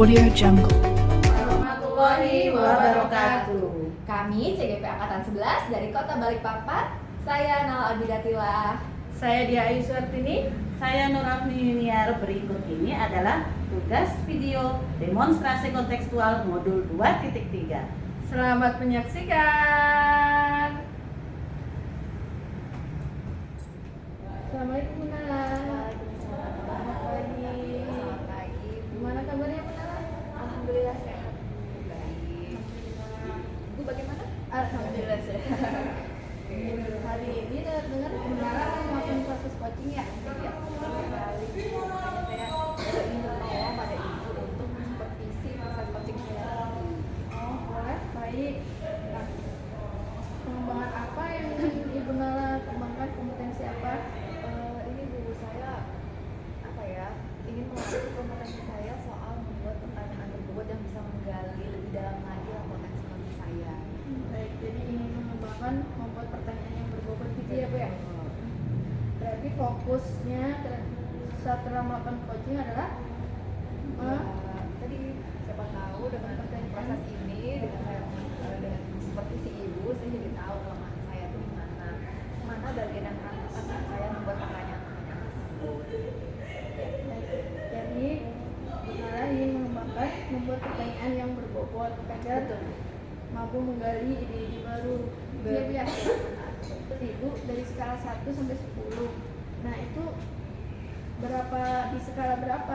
Audio Jungle. Warahmatullahi wabarakatuh. Kami CGP Angkatan 11 dari Kota Balikpapan. Saya Nal Abidatila. Saya Dia Ayu Suartini. Saya Nur Afni Yuniar. Berikut ini adalah tugas video demonstrasi kontekstual modul 2.3. Selamat menyaksikan. Assalamualaikum Bu Nala. Selamat pagi. Gimana kabarnya Bu Nala? Alhamdulillah sehat. Baik. Ibu bagaimana? Alhamdulillah sehat. Hari ini dengar Bu Nala melakukan proses coaching ya? Iya. Makanya saya ingin bertolong pada ibu untuk supervisi proses coaching saya. Oh boleh, baik. Nah, pengembangan apa yang ingin Ibu Nala kembangkan, kompetensi apa? Ini Bu, saya ingin melatih kompetensi saya soal membuat pertanyaan berbobot yang bisa menggali lebih dalam lagi potensi saya. Baik, jadi ingin mengembangkan membuat pertanyaan yang berbobot gitu ya Bu ya? Berarti fokusnya setelah melakukan coaching adalah Tadi siapa tahu dengan proses ini, dengan saya dengan supervisi ibu, saya jadi tahu kelemahan saya itu di mana, mana bagian yang kurang tepat saat saya membuat pertanyaan-pertanyaan tersebut. Jadi Bu Nala ingin mengembangkan membuat pertanyaan yang berbobot agar mampu menggali ide-ide baru. Iya Bu ya? Ibu dari skala 1 sampai 10. Nah, itu berapa di skala berapa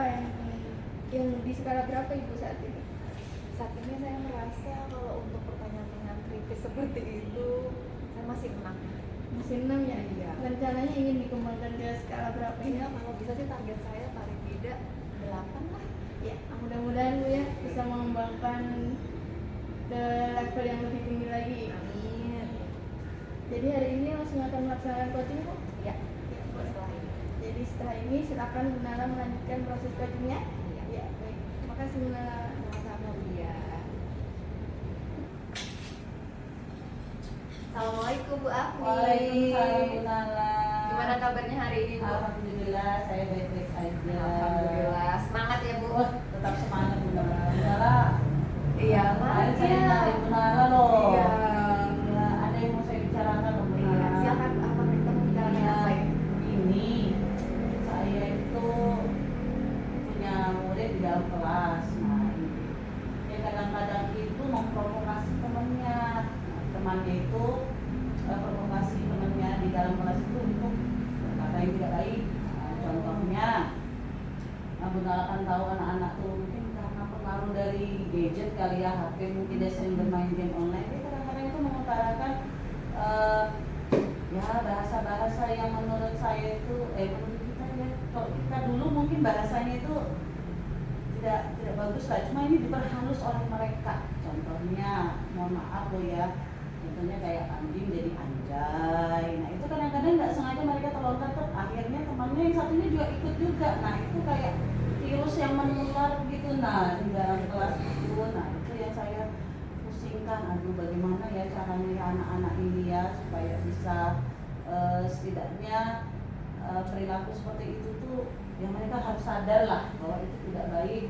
yang di skala berapa Ibu saat ini? Saat ini saya merasa kalau untuk pertanyaan-pertanyaan kritis seperti itu saya masih menang. Masih 6 ya? Iya. Rencananya ingin dikembangkan ke skala berapa ini? Iya, kalau bisa sih target saya paling tidak 8 lah. Ya, mudah-mudahan Bu ya bisa mengembangkan ke level yang lebih tinggi lagi. Amin. Jadi hari ini langsung akan melaksanakan coaching Bu? Ya, Ya, boleh. setelah ini. Jadi setelah ini silakan Bu Nala melanjutkan proses coachingnya. Iya. Ya, baik. Terima kasih Bu Nala. Sama-sama Bu ya. Assalamualaikum Bu Afni. Waalaikumsalam Bu Nala. Gimana kabarnya hari ini Bu? Alhamdulillah saya baik-baik aja. Alhamdulillah. Semangat ya Bu. Oh, tetap semangat Bu Nala. Bu Nala. Iya, Kemarin saya makanya. nyari Bu Nala loh. Iya. Ya, ada yang mau saya bicarakan loh Bu Iya, Nala. silakan apa kita membicarakan Iya, apa ini? ini saya itu punya murid di dalam kelas. Nah, ini dia kadang-kadang itu memprovokasi temannya. Nah, temannya itu provokasi temannya di dalam kelas itu untuk berkata yang tidak baik. Nah, contohnya, Bu Nala kan tahu anak-anak tuh mungkin karena pengaruh dari gadget kali ya, HP, mungkin dia sering bermain game online. Dia kadang-kadang itu mengutarakan ya bahasa-bahasa yang menurut saya itu menurut kita ya, kalau kita dulu mungkin bahasanya itu tidak bagus lah, cuma ini diperhalus oleh mereka. Contohnya, mohon maaf loh ya, contohnya kayak anjing jadi anjay. Nah itu kadang-kadang nggak sengaja mereka terlontar tuh, akhirnya temannya yang satunya juga ikut juga. Nah itu kayak virus yang menular gitu. Nah di dalam kelas itu, nah itu yang saya pusingkan. Aduh, bagaimana ya caranya ya anak-anak ini ya supaya bisa setidaknya perilaku seperti itu tuh yang mereka harus sadar lah bahwa itu tidak baik.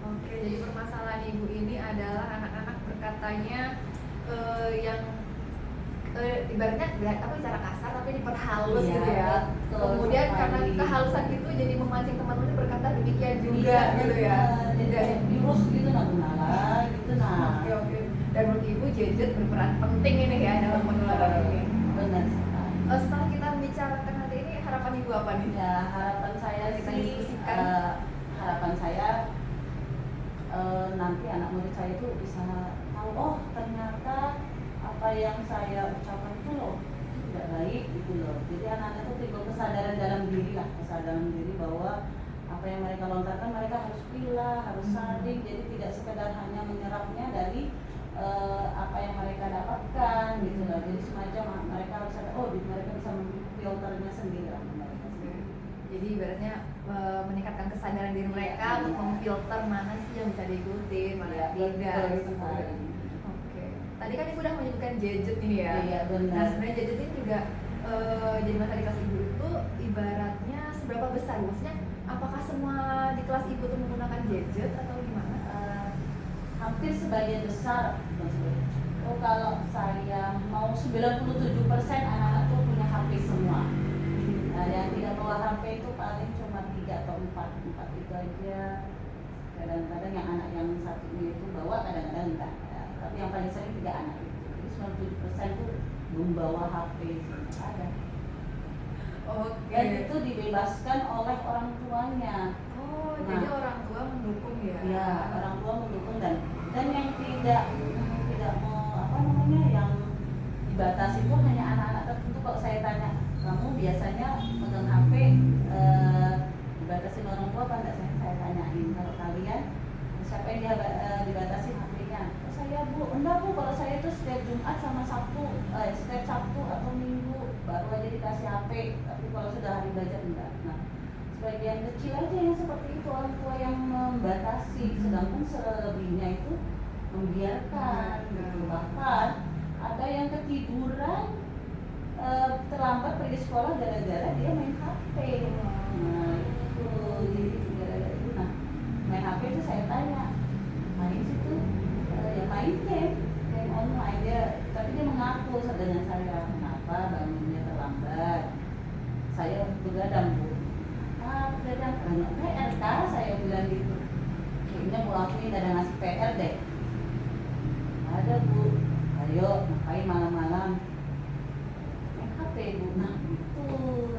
Oke, jadi permasalahan ibu ini adalah anak-anak berkatanya yang ibaratnya bicara kasar tapi diperhalus Iya, gitu ya. betul Kemudian sekali. karena kehalusan itu jadi memancing teman-teman berkata demikian juga Iya, gitu ya. jadi kayak virus gitu nah Bu Nala gitu nah. Oke. Dan menurut ibu gadget berperan penting ini ya dalam penularan ini. Benar sekali. Setelah kita membicarakan nanti ini harapan ibu apa nih? Ya harapan saya Kita sih, diskusikan. harapan saya nanti anak murid saya itu bisa tahu, oh ternyata apa yang saya ucapkan itu loh tidak baik gitu loh. Jadi anak-anak itu timbul kesadaran dalam diri lah, kesadaran diri bahwa apa yang mereka lontarkan mereka harus pilah, harus saring. Jadi tidak sekedar hanya menyerapnya dari apa yang mereka dapatkan gitu loh. Jadi semacam mereka harus ada, oh mereka bisa memfilternya sendiri lah mereka sendiri. Jadi ibaratnya meningkatkan kesadaran diri mereka untuk memfilter mana sih yang bisa diikuti, mana yang tidak. Betul sekali. Oke. Tadi kan ibu udah menyebutkan gadget ini ya. Iya, benar. Nah sebenarnya gadget ini juga jadi masalah di kelas ibu itu ibaratnya seberapa besar? Maksudnya Apakah semua di kelas ibu tuh menggunakan gadget atau gimana? Hampir sebagian besar. Oh, kalau saya mau 97% anak-anak tuh punya HP semua. Nah, yang tidak bawa HP itu paling cuma 3 atau 4 itu aja. Kadang-kadang yang anak yang satunya itu bawa, kadang-kadang enggak. Ya, tapi yang paling sering 3 anak itu. Jadi 97% itu belum bawa HP semua ada. Dan itu dibebaskan oleh orang tuanya. Oh, Nah, jadi orang tua mendukung ya? Ya, orang tua mendukung dan yang tidak mau apa namanya yang dibatasi itu hanya anak-anak tertentu. Kalau saya tanya, kamu biasanya megang HP dibatasi orang tua apa enggak? Saya tanyain, kalau kalian siapa yang dibatasi HP-nya? Oh, saya bu, enggak bu, kalau saya itu setiap Jumat sama Sabtu, setiap Sabtu atau Minggu baru aja dikasih HP. Tapi kalau sudah hari belajar enggak. Nah, sebagian kecil aja yang seperti itu orang tua yang membatasi, sedangkan selebihnya itu membiarkan. Gitu. Bahkan ada yang ketiduran terlambat pergi sekolah gara-gara dia main HP. Nah itu jadi gara-gara itu. Nah main HP itu saya tanya, main situ ya main game online dia, tapi dia mengaku dengan saya, kenapa bangunnya terlambat? Saya begadang bu. Begadang banyak PR kah? Saya bilang gitu. Kayaknya bu aku ini ada ngasih PR deh. Ada bu. Ayo ngapain malam-malam? Main HP bu. Nah itu.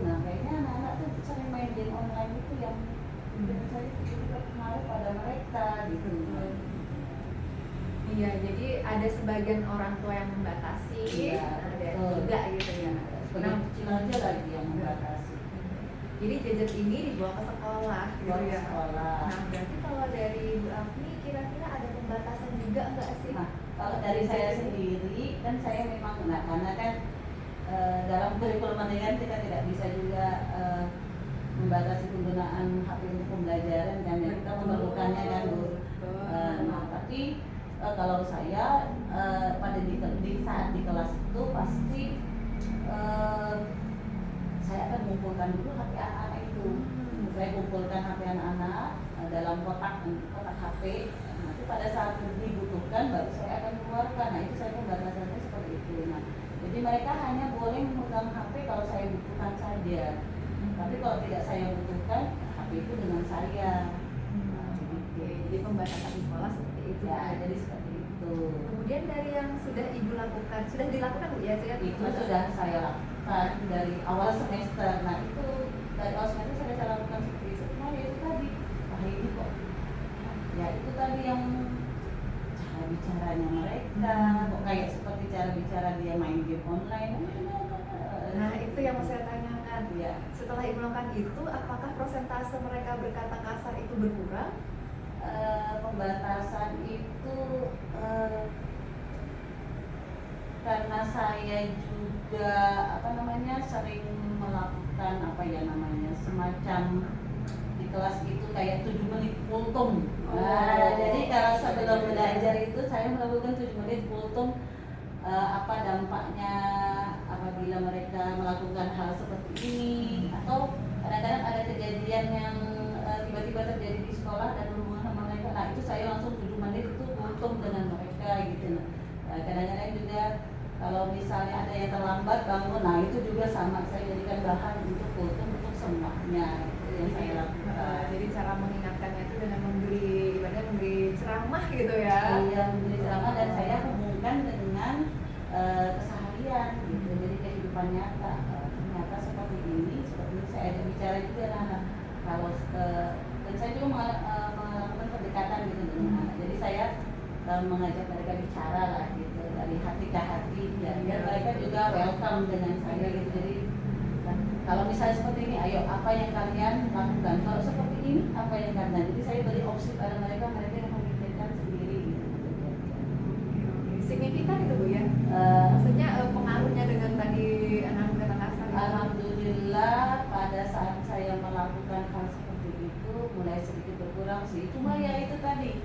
Nah kayaknya anak-anak tuh sering main game online itu yang saya juga pengaruh pada mereka gitu. Iya, jadi ada sebagian orang tua yang membatasi, ada juga gitu ya. Nah, kecil aja lagi yang membatasi. Jadi gadget ini dibawa ke sekolah gitu ya. Sekolah. Nah, berarti kalau dari Bu Afni kira-kira ada pembatasan juga nggak sih? Nah, kalau dari saya sendiri kan saya memang karena kan dalam kurikulum pendidikan kita tidak bisa juga membatasi penggunaan HP untuk pembelajaran dan kita memerlukannya kan Bu. Nah, tapi kalau saya pada saat di kelas itu pasti saya akan mengumpulkan dulu HP anak-anak itu. Saya kumpulkan HP anak-anak dalam kotak HP. Nanti pada saat dibutuhkan baru saya akan keluarkan. Nah itu saya pembatasannya seperti itu. Nah jadi mereka hanya boleh memegang HP kalau saya butuhkan saja. Tapi kalau tidak saya butuhkan, HP itu dengan saya. Jadi pembatasan di sekolah seperti itu. Ya, jadi seperti itu. Kemudian dari yang sudah ibu lakukan, sudah dilakukan Bu ya? Itu sudah saya lakukan dari awal semester. Nah itu dari awal semester saya lakukan seperti itu. Nah ya itu tadi, ini kok. Ya itu tadi yang cara bicaranya mereka, kok kayak seperti cara bicara dia main game online. Nah itu yang mau saya tanyakan. Ya. Setelah ibu lakukan itu, apakah persentase mereka berkata kasar itu berkurang? Pembatasan itu karena saya juga sering melakukan semacam di kelas itu kayak 7 menit kultum. Jadi kalau sebelum belajar itu saya melakukan 7 menit kultum apa dampaknya apabila mereka melakukan hal seperti ini, atau kadang-kadang ada kejadian yang tiba-tiba terjadi di sekolah dan berhubungan sama mereka. Nah itu saya langsung 7 menit itu kultum dengan mereka gitu. Kadang-kadang juga kalau misalnya ada yang terlambat bangun, nah itu juga sama saya jadikan bahan untuk kultum untuk semuanya. Itu yang saya lakukan. Jadi cara mengingatkannya itu dengan memberi ceramah gitu ya? Iya, memberi ceramah dan saya hubungkan dengan keseharian gitu. Jadi kehidupan nyata, ternyata seperti ini saya ada bicara juga dengan anak. Kalau dan saya juga melakukan pendekatan gitu dengan anak. Jadi saya mengajak mereka bicara lah gitu dari hati ke hati ya, biar mereka juga welcome dengan saya gitu. Jadi kalau misalnya seperti ini, ayo apa yang kalian lakukan? Kalau seperti ini, apa yang kalian? Jadi saya beri opsi pada mereka yang memikirkan sendiri gitu. Signifikan itu Bu ya? Maksudnya pengaruhnya dengan tadi anak kata kasar? Alhamdulillah pada saat saya melakukan hal seperti itu mulai sedikit berkurang sih. Cuma ya itu tadi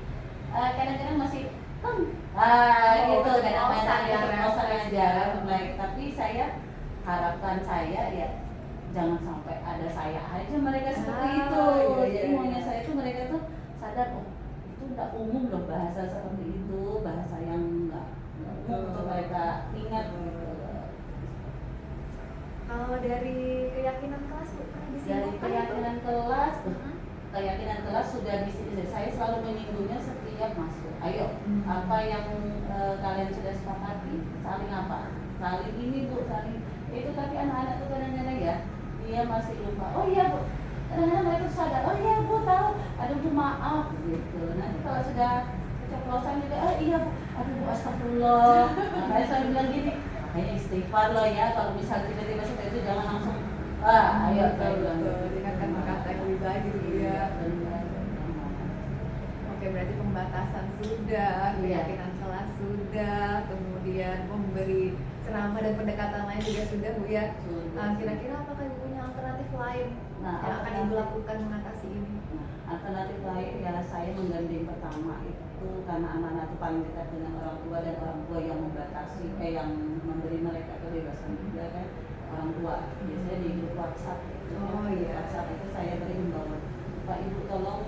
kadang-kadang masih gitu kadang-kadang aja mulai. Tapi saya harapan saya ya jangan sampai ada saya aja mereka seperti Ah, itu. iya, Jadi iya, maunya iya. saya tuh mereka tuh sadar, oh itu nggak umum loh bahasa seperti itu, bahasa yang nggak umum untuk mereka ingat gitu. Kalau dari keyakinan kelas Bu, pernah Dari disimpulkan keyakinan kelas, Mm-mm. keyakinan kelas sudah di sini. Saya selalu menyinggungnya setiap masuk. Ayo, apa yang kalian sudah sepakati, saling apa? Saling ini Bu, saling itu. Tapi anak-anak tuh kadang-kadang ya, dia masih lupa. Oh iya Bu, kadang-kadang mereka tuh sadar. Oh iya Bu tahu. Aduh Bu maaf gitu. Nanti kalau sudah keceplosan juga, oh iya Bu, aduh Bu astagfirullah. Makanya saya bilang gini, makanya istighfar loh ya. Kalau misal tiba-tiba seperti itu jangan langsung, ayo saya bilang. Ingatkan kata yang lebih baik gitu ya. Benar. Oke, berarti pembatasan sudah, Iya. keyakinan kelas sudah, kemudian memberi ceramah dan pendekatan lain juga sudah Bu ya. Sudah. Kira-kira apakah Ibu punya alternatif lain Nah, yang akan Ibu alternatif- lakukan mengatasi ini? Nah, alternatif lain ya saya menggandeng pertama itu karena anak-anak itu paling dekat dengan orang tua dan orang tua yang membatasi, yang memberi mereka kebebasan juga kan orang tua. Biasanya di grup WhatsApp. Oh, Di iya. WhatsApp itu saya beri himbauan, Pak Ibu tolong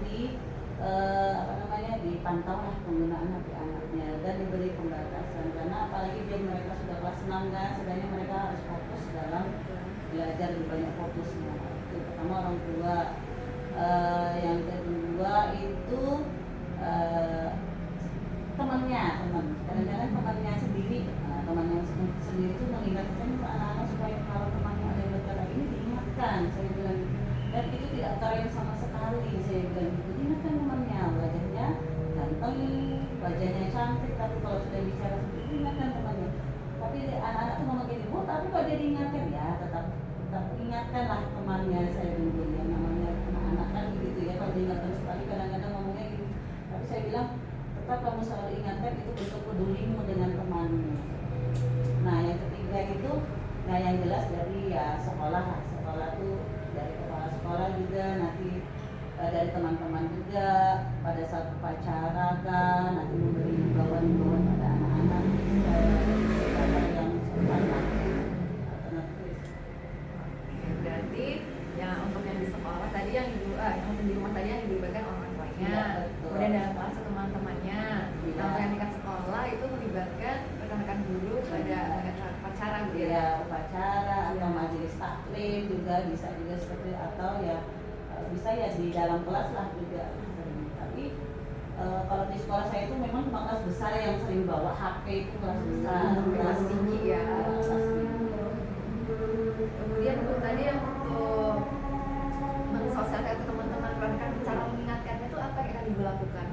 dipantau lah penggunaan HP anaknya dan diberi pembatasan karena apalagi dia mereka sudah kelas 6 kan, sebenarnya mereka harus fokus dalam belajar, lebih banyak fokusnya. Itu pertama orang tua. Yang kedua itu temannya, kadang-kadang temannya sendiri, temannya sendiri itu mengingatkan anak-anak supaya kalau temannya ada yang berkata ini diingatkan, saya bilang gitu. Dan itu tidak keren sama sekali, saya bilang gitu. Ingatkan temannya, wajahnya ganteng, wajahnya cantik, tapi kalau sudah bicara seperti itu ingatkan temannya. Tapi anak-anak tuh ngomong gini, Bu, tapi kalau dia diingatkan ya tetap ingatkanlah temannya, saya bilang gitu. Yang namanya anak-anak kan begitu ya, kalau diingatkan sekali kadang-kadang ngomongnya gitu. Tapi saya bilang tetap kamu selalu ingatkan, itu bentuk pedulimu dengan temanmu. Nah yang ketiga itu, nah yang jelas dari ya sekolah tuh dari kepala sekolah juga, nanti dari teman-teman juga pada saat upacara kan, nanti memberi himbauan pada anak-anak yang sekolah. Berarti ya untuk yang di sekolah tadi yang Ibu, yang untuk di rumah tadi yang dilibatkan orang tuanya, Iya, betul. kemudian dalam kelas teman-temannya. Iya. Nah, untuk yang tingkat sekolah itu melibatkan rekan-rekan guru pada acara Bu ya. Ya upacara atau Iya. majelis taklim juga bisa juga seperti, atau ya bisa ya di dalam kelas lah juga sering. Tapi kalau di sekolah saya itu memang cuma kelas besar yang sering bawa HP, itu kelas besar, Kelas tinggi ya. kelas tinggi. Kemudian Bu tadi yang untuk mensosialisasikan ke teman-teman rekan cara mengingatkannya itu apa yang akan Ibu lakukan?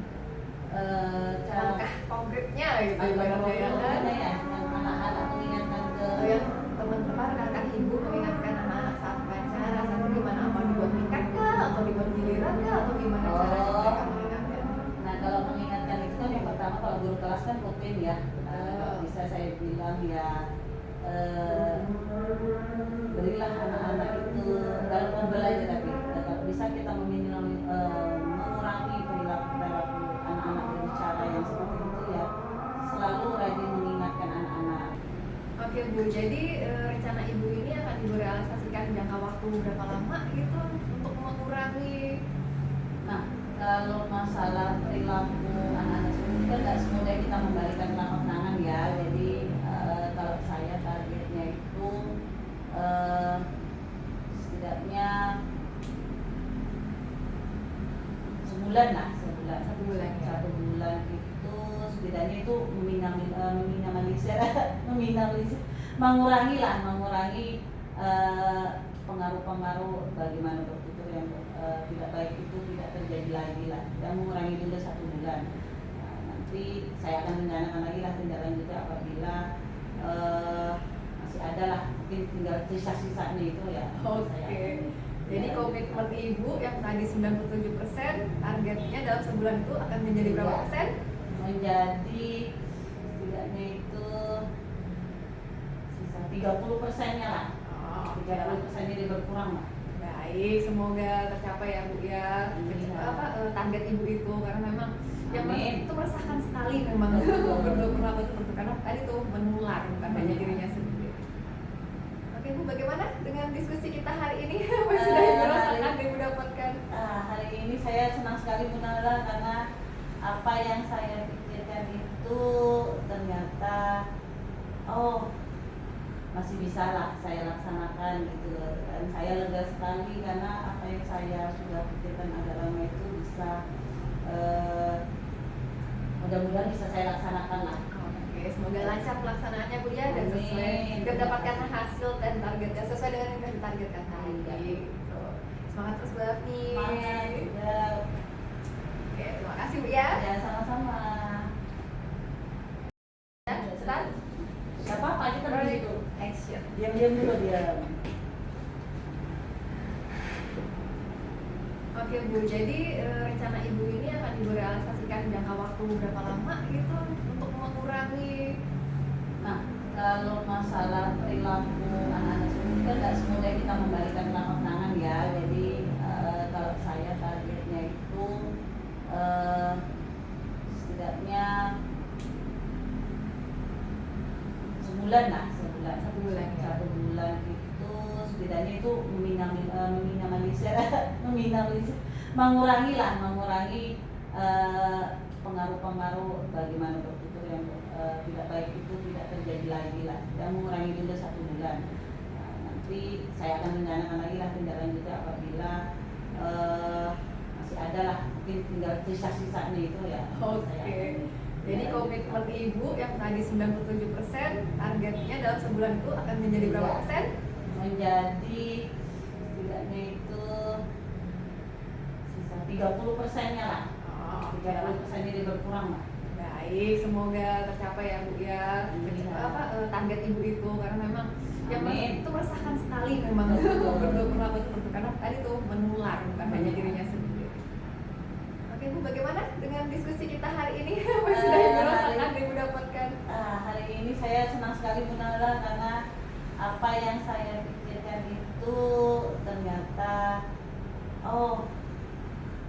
Langkah konkretnya gitu ibaratnya ya kan? ya, yang anak-anak mengingatkan ke Yang teman-teman rekan Ibu mengingatkan anak-anak saat upacara, saat itu gimana, apa dibuat pikat kah, atau dibuat giliran kah, atau gimana cara mereka mengingatkan? Nah kalau mengingatkan itu kan yang pertama, kalau guru kelas kan rutin ya. Kalau bisa saya bilang ya berilah anak-anak itu dalam membelanja, tapi kalau bisa kita mengurangi perilaku anak-anak berbicara yang seperti itu ya, selalu rajin mengingatkan anak-anak. Oke Bu, jadi rencana Ibu ini akan Ibu realisasikan jangka waktu berapa lama gitu untuk mengurangi? Nah kalau masalah perilaku anak-anak seperti itu tidak semudah kita membalikan telapak tangan ya. Jadi kalau saya targetnya itu setidaknya sebulan lah, Satu bulan ya. Satu bulan itu setidaknya itu mengurangi pengaruh-pengaruh bagaimana bertutur yang tidak baik itu tidak terjadi lagi lah. Dan mengurangi dulu 1 bulan. Nah, nanti saya akan rencanakan lagi lah tindak lanjutnya apabila masih ada lah, mungkin tinggal sisa-sisanya itu ya. Oke. Jadi komitmen Ibu yang tadi 97%, targetnya dalam sebulan itu akan menjadi berapa persen? Menjadi setidaknya itu sisa 30%-nya lah. Oh, 30%-nya dia berkurang lah. baik, semoga tercapai ya Bu ya. Amin. Target Ibu itu karena memang yang Amin. itu meresahkan sekali memang Betul. berdoa seperti itu karena tadi tuh menular bukan hanya dirinya sendiri. Oke Oke Bu, bagaimana dengan diskusi kita hari ini? Apa yang sudah Ibu rasakan dan Ibu dapatkan? Hari ini saya senang sekali Bu Nala karena apa yang saya pikirkan itu ternyata masih bisa lah saya laksanakan gitu loh. Dan saya lega sekali karena apa yang saya sudah pikirkan agak lama itu bisa mudah-mudahan bisa saya laksanakan lah. Oke, semoga lancar pelaksanaannya Bu ya, dan sesuai Amin. dan mendapatkan hasil dan targetnya sesuai dengan yang ditargetkan tadi. Gitu. Semangat terus Bu Afni. Semangat ya. Oke, terima kasih Bu ya. Ya sama-sama. Ya, start. Gak apa-apa kita begitu. Action. Diam-diam dulu diam. Oke Bu, jadi rencana Ibu ini akan Ibu realisasikan jangka waktu berapa lama gitu untuk mengurangi? Nah, kalau masalah perilaku anak-anak sekolah kan nggak semudah kita membalikan telapak tangan ya. Jadi kalau saya targetnya itu setidaknya sebulan lah, Satu bulan, ya. 1 bulan itu setidaknya itu mengurangi pengaruh-pengaruh bagaimana bertutur yang tidak baik itu tidak terjadi lagi lah. Dan mengurangi dulu 1 bulan. Nah, nanti saya akan rencanakan lagi lah tindak lanjutnya apabila masih ada lah, mungkin tinggal sisa-sisanya itu ya. Oke. Jadi komitmen Ibu yang tadi 97%, targetnya dalam sebulan itu akan menjadi berapa persen? Menjadi setidaknya itu sisa 30%-nya lah. 30% ini berkurang lah. Baik, semoga tercapai ya Bu ya. Target Ibu itu karena memang yang Amin. itu meresahkan sekali memang berdua betul karena tadi tuh menular bukan hanya dirinya sendiri. Oke Bu, bagaimana dengan diskusi kita hari ini? Apa yang sudah Ibu rasakan dan Ibu dapatkan? Hari ini saya senang sekali Bu Nala karena apa yang saya pikirkan itu ternyata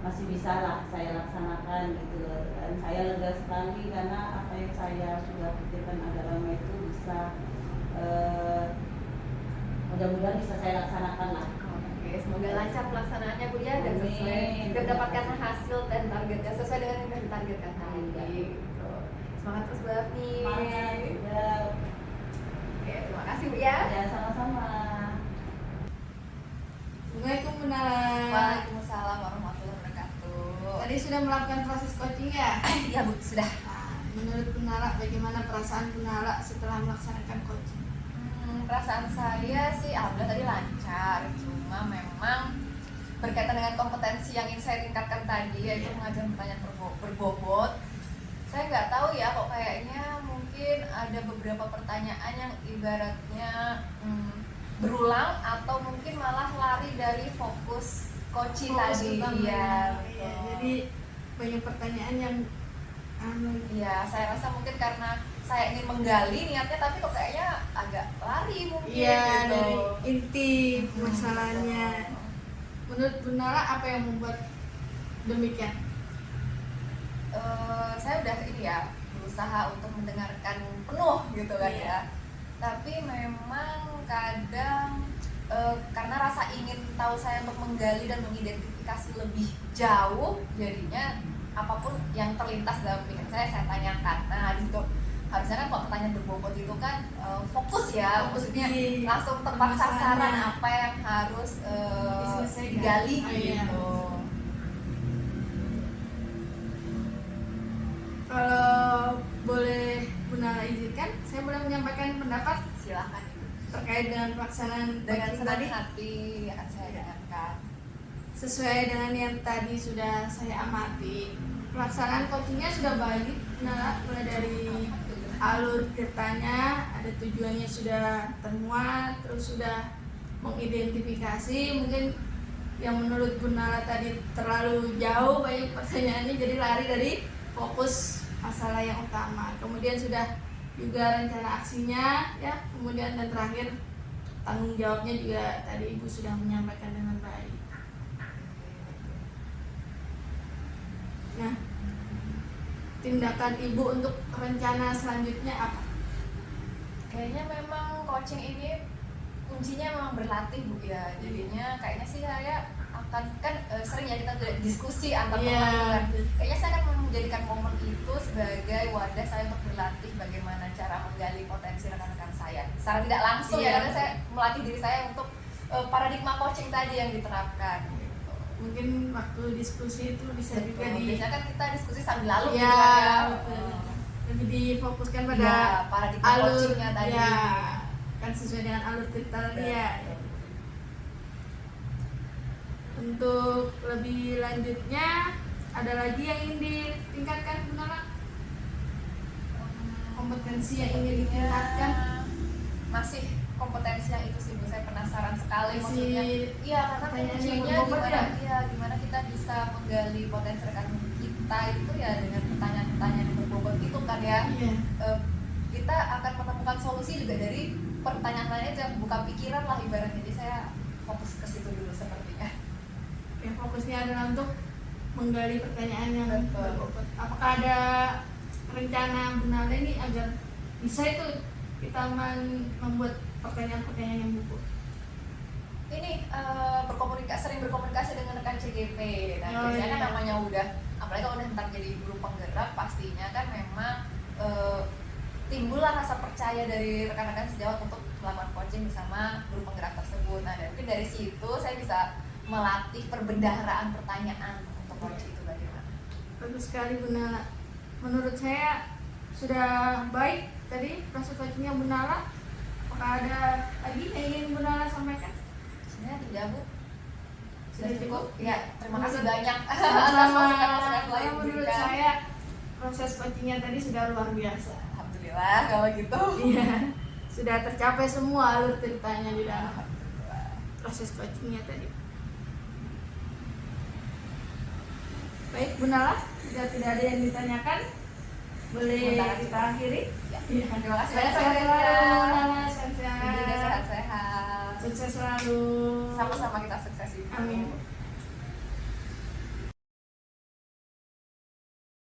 masih bisa lah saya laksanakan gitu loh. Dan saya lega sekali karena apa yang saya sudah pikirkan agak lama itu bisa mudah-mudahan bisa saya laksanakan lah. Oke, semoga lancar pelaksanaannya Bu ya, dan sesuai Amin. dan mendapatkan hasil dan targetnya sesuai dengan yang ditargetkan tadi. Gitu. Semangat terus Bu Afni. Semangat ya. Oke, terima kasih Bu ya. Ya sama-sama. Assalamualaikum Bu Nala. Waalaikumsalam warahmatullahi wabarakatuh. Tadi sudah melakukan proses coaching ya? Ya Bu, sudah. Nah, menurut Bu Nala bagaimana perasaan Bu Nala setelah melaksanakan coaching? Perasaan saya sih alhamdulillah tadi lancar, cuma memang berkaitan dengan kompetensi yang ingin saya tingkatkan tadi, yaitu mengajar pertanyaan berbobot. Saya nggak tahu ya, kok kayaknya mungkin ada beberapa pertanyaan yang ibaratnya berulang atau mungkin malah lari dari fokus coaching tadi. Iya, jadi banyak pertanyaan yang ya saya rasa mungkin karena saya ingin menggali niatnya, tapi kok kayaknya agak lari mungkin. iya, gitu. dari inti masalahnya. Menurut Bu Nala apa yang membuat demikian? Saya udah ini ya berusaha untuk mendengarkan penuh gitu kan Iya. ya, tapi memang kadang karena rasa ingin tahu saya untuk menggali dan mengidentifikasi lebih jauh, jadinya apapun yang terlintas dalam pikiran saya tanyakan. Nah di situ harusnya kan kalau pertanyaan berbobot itu kan fokus ya, maksudnya langsung tepat sasaran apa yang harus digali gitu. Kalau boleh Bu Nala izinkan, saya boleh menyampaikan pendapat Silahkan terkait dengan pelaksanaan dengan coaching senang tadi. hati akan saya dengarkan. Sesuai dengan yang tadi sudah saya amati, pelaksanaan coachingnya sudah baik. Nah, mulai dari alur ceritanya, ada tujuannya sudah termuat, terus sudah mengidentifikasi. Mungkin yang menurut Bu Nala tadi terlalu jauh banyak pertanyaannya, jadi lari dari fokus masalah yang utama. Kemudian sudah juga rencana aksinya ya, kemudian dan terakhir tanggung jawabnya juga tadi Ibu sudah menyampaikan dengan baik. Nah, tindakan Ibu untuk rencana selanjutnya apa? Kayaknya memang coaching ini kuncinya memang berlatih Bu ya. Jadinya kayaknya sih saya akan sering ya kita diskusi antar Iya. teman. Kayaknya saya akan menjadikan momen itu sebagai wadah saya untuk berlatih bagaimana cara menggali potensi rekan-rekan saya. Secara tidak langsung Iya. ya, karena saya melatih diri saya untuk paradigma coaching tadi yang diterapkan. Gitu. Mungkin waktu diskusi itu bisa juga Betul. di Biasanya kan kita diskusi sambil lalu ya, gitu kan ya. betul. Lebih difokuskan pada Ya, paradigma alur coachingnya tadi. ya, kan sesuai dengan alur cerita tadi ya. Untuk lebih lanjutnya ada lagi yang ingin ditingkatkan benar? Kompetensi yang ingin ditingkatkan? Masih kompetensi yang itu sih Bu, saya penasaran sekali. Masih Maksudnya iya, karena pertanyaan yang kuncinya berbobot gimana ya? gimana kita bisa menggali potensi rekan kita itu ya dengan pertanyaan-pertanyaan yang berbobot itu kan ya. Iya. Kita akan menemukan solusi juga dari pertanyaan-pertanyaan itu yang buka pikiran lah ibaratnya. Jadi saya fokus ke situ dulu sepertinya. Yang fokusnya adalah untuk menggali pertanyaan yang Betul. berbobot. Apakah ada rencana Bunala ini agar bisa itu kita membuat pertanyaan-pertanyaan yang berbobot? Ini sering berkomunikasi dengan rekan CGP. Nah, Oh, biasanya kan iya. namanya udah, apalagi kalau udah ntar jadi guru penggerak, pastinya kan memang timbullah rasa percaya dari rekan-rekan sejawat untuk melakukan coaching bersama guru penggerak tersebut. Nah, dan mungkin dari situ saya bisa melatih perbendaharaan pertanyaan untuk coach itu bagaimana. Bagus sekali Bunala. Menurut saya sudah baik tadi proses coachingnya Bunala. Apakah ada lagi yang ingin Bunala sampaikan? Sebenarnya tidak Bu, sudah Sudah cukup. cukup? Ya, terima kasih Menurut- banyak atas Sama-sama. masukan-masukan yang telah Menurut diberikan. saya proses coachingnya tadi sudah luar biasa. Alhamdulillah kalau gitu. Iya, sudah tercapai semua alur ceritanya di dalam Alhamdulillah. proses coachingnya tadi. Baik Bunala, jika tidak ada yang ditanyakan, boleh Sementara kita akhiri. Ya. Iya. Terima kasih Sehat banyak selalu Bunala. Bunala, Juga sehat-sehat. sehat-sehat. Sukses selalu. Sama-sama kita sukses. Ibu. Amin.